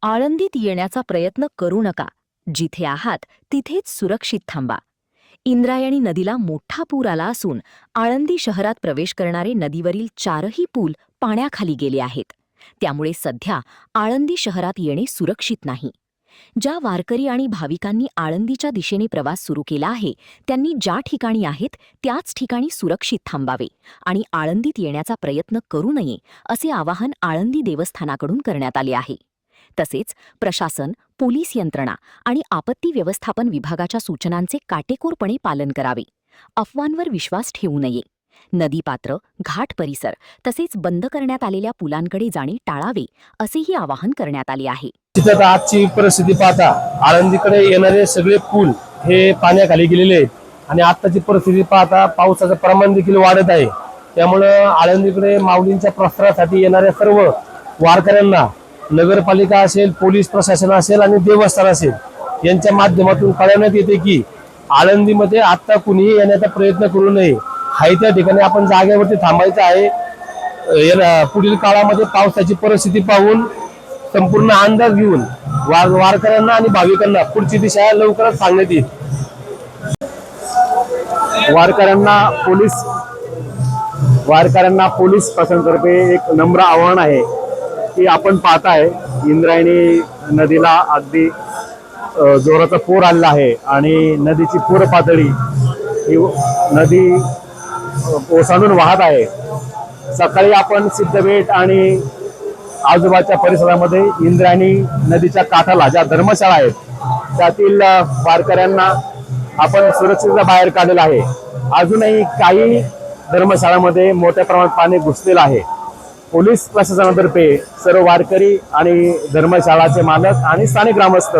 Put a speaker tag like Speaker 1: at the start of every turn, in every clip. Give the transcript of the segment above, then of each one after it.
Speaker 1: आळंदीत येण्याचा प्रयत्न करू नका. जिथे आहात तिथेच सुरक्षित थांबा. इंद्रायणी नदीला मोठा पूर आला असून आळंदी शहरात प्रवेश करणारे नदीवरील 4ही पूल पाण्याखाली गेले आहेत. त्यामुळे सध्या आळंदी शहरात येणे सुरक्षित नाही. ज्या वारकरी आणि भाविकांनी आळंदीच्या दिशेने प्रवास सुरू केला आहे त्यांनी ज्या ठिकाणी आहेत त्याच ठिकाणी सुरक्षित थांबावे आणि आळंदीत येण्याचा प्रयत्न करू नये असे आवाहन आळंदी देवस्थानाकडून करण्यात आले आहे. तसेच प्रशासन, पोलीस यंत्रणा आणि आपत्ती व्यवस्थापन विभागाच्या सूचनांचे काटेकोरपणे पालन करावे. अफवांवर विश्वास ठेवू नये. नदीपात्र, घाट परिसर तसेच बंद करण्यात आलेल्या पुलांकडे जाणे टाळावे असेही आवाहन करण्यात आले आहे.
Speaker 2: तिथं आजची परिस्थिती पाहता आळंदीकडे येणारे सगळे पूल हे पाण्याखाली गेलेले आहेत आणि आत्ताची परिस्थिती पाहता पावसाचं प्रमाण देखील वाढत आहे. त्यामुळं आळंदीकडे माऊलींच्या प्रसारासाठी येणाऱ्या सर्व वारकऱ्यांना नगरपालिका असेल, पोलीस प्रशासन असेल आणि देवस्थान असेल यांच्या माध्यमातून कळवण्यात येते की आळंदीमध्ये आत्ता कुणीही येण्याचा प्रयत्न करू नये. हाय त्या ठिकाणी आपण जागेवरती थांबायचं आहे. पुढील काळामध्ये पावसाची परिस्थिती पाहून संपूर्ण अंदाज घेऊन वारकऱ्यांना आणि भाविकांना पुढची दिशा लवकरच सांगण्यात येईल. वारकऱ्यांना पोलीस प्रशासनातर्फे एक नम्र आवाहन आहे की आपण पाहताय इंद्रायणी नदीला अगदी जोराचा पूर आलेला आहे आणि नदीची पूर पातळी ही नदी ओसांडून वाहत आहे. सकाळी आपण सिद्धबेट आणि आजूबाजूच्या परिसरामध्ये इंद्रायणी नदीच्या काठाला ज्या धर्मशाळा आहेत त्यातील वारकऱ्यांना आपण सुरक्षितता बाहेर काढलेला आहे. अजूनही काही धर्मशाळांमध्ये मोठ्या प्रमाणात पाणी घुसलेलं आहे. पोलीस प्रशासनातर्फे सर्व वारकरी आणि धर्मशाळाचे मालक आणि स्थानिक ग्रामस्थ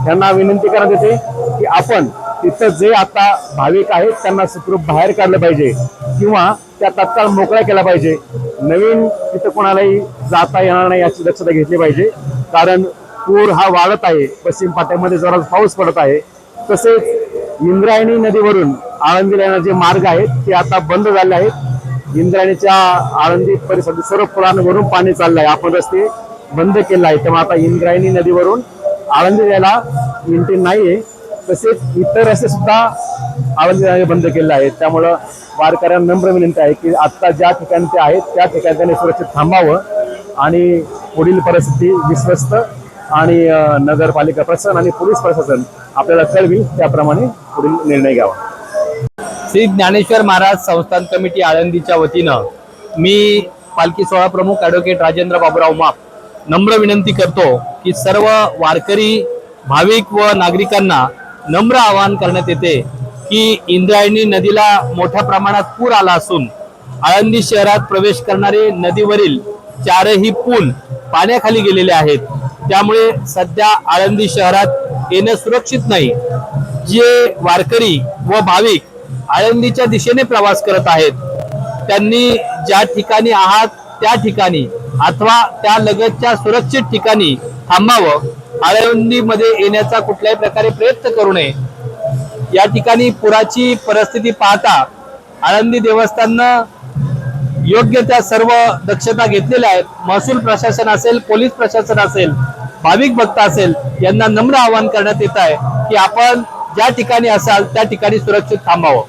Speaker 2: यांना विनंती करण्यात येते की आपण तिथं जे आता भाविक आहेत त्यांना सुखरूप बाहेर काढलं पाहिजे किंवा त्या तत्काळ मोकळ्या केल्या पाहिजे. नवीन तिथं कोणालाही जाता येणार नाही याची दक्षता घेतली पाहिजे, कारण पूर हा वाढत आहे. पश्चिम पाट्यामध्ये जोरात पाऊस पडत आहे. तसेच इंद्रायणी नदीवरून आळंदीला येणारे जे मार्ग आहेत ते आता बंद झाले आहेत. इंद्रायणीच्या आळंदी परिसरातील सर्व पुलांवरून पाणी चाललं आहे. आपण रस्ते बंद केले आहेत. त्यामुळे आता इंद्रायणी नदीवरून आळंदी यायला एंट्री नाहीये. तसेच इतर रस्ते सुद्धा आळंदी बंद केले आहेत. त्यामुळं वारकऱ्यांना नम्र विनंती आहे की आत्ता ज्या ठिकाणी ते आहेत त्या ठिकाणी त्यांनी सुरक्षित थांबावं आणि पुढील परिस्थिती विश्वस्त आणि नगरपालिका प्रशासन आणि पोलीस प्रशासन आपल्याला कळवी त्याप्रमाणे पुढील निर्णय घ्यावा.
Speaker 3: श्री ज्ञानेश्वर महाराज संस्थान कमिटी आळंदीच्या वतीनं मी पालखी सोहळा प्रमुख ॲडव्होकेट राजेंद्र बाबूराव माप नम्र विनंती करतो की सर्व वारकरी, भाविक व नागरिकांना नम्र आवाहन करण्यात येते की इंद्रायणी नदीला मोठ्या प्रमाणात पूर आला असून आळंदी शहरात प्रवेश करणारे नदीवरील 4ही पूल पाण्याखाली गेलेले आहेत. त्यामुळे सध्या आळंदी शहरात येणं सुरक्षित नाही. जे वारकरी व भाविक आळंदीच्या दिशेने प्रवास करत आहेत त्यांनी ज्या ठिकाणी आहात त्या ठिकाणी अथवा त्या लगतच्या सुरक्षित ठिकाणी थांबावं. आळंदीमध्ये येण्याचा कुठल्याही प्रकारे प्रयत्न करू नये. या ठिकाणी पुराची परिस्थिती पाहता आळंदी देवस्थाननं योग्य त्या सर्व दक्षता घेतलेल्या आहेत. महसूल प्रशासन असेल, पोलीस प्रशासन असेल, भाविक भक्त असेल यांना नम्र आवाहन करण्यात येत आहे की आपण ज्या ठिकाणी असाल त्या ठिकाणी सुरक्षित थांबावं.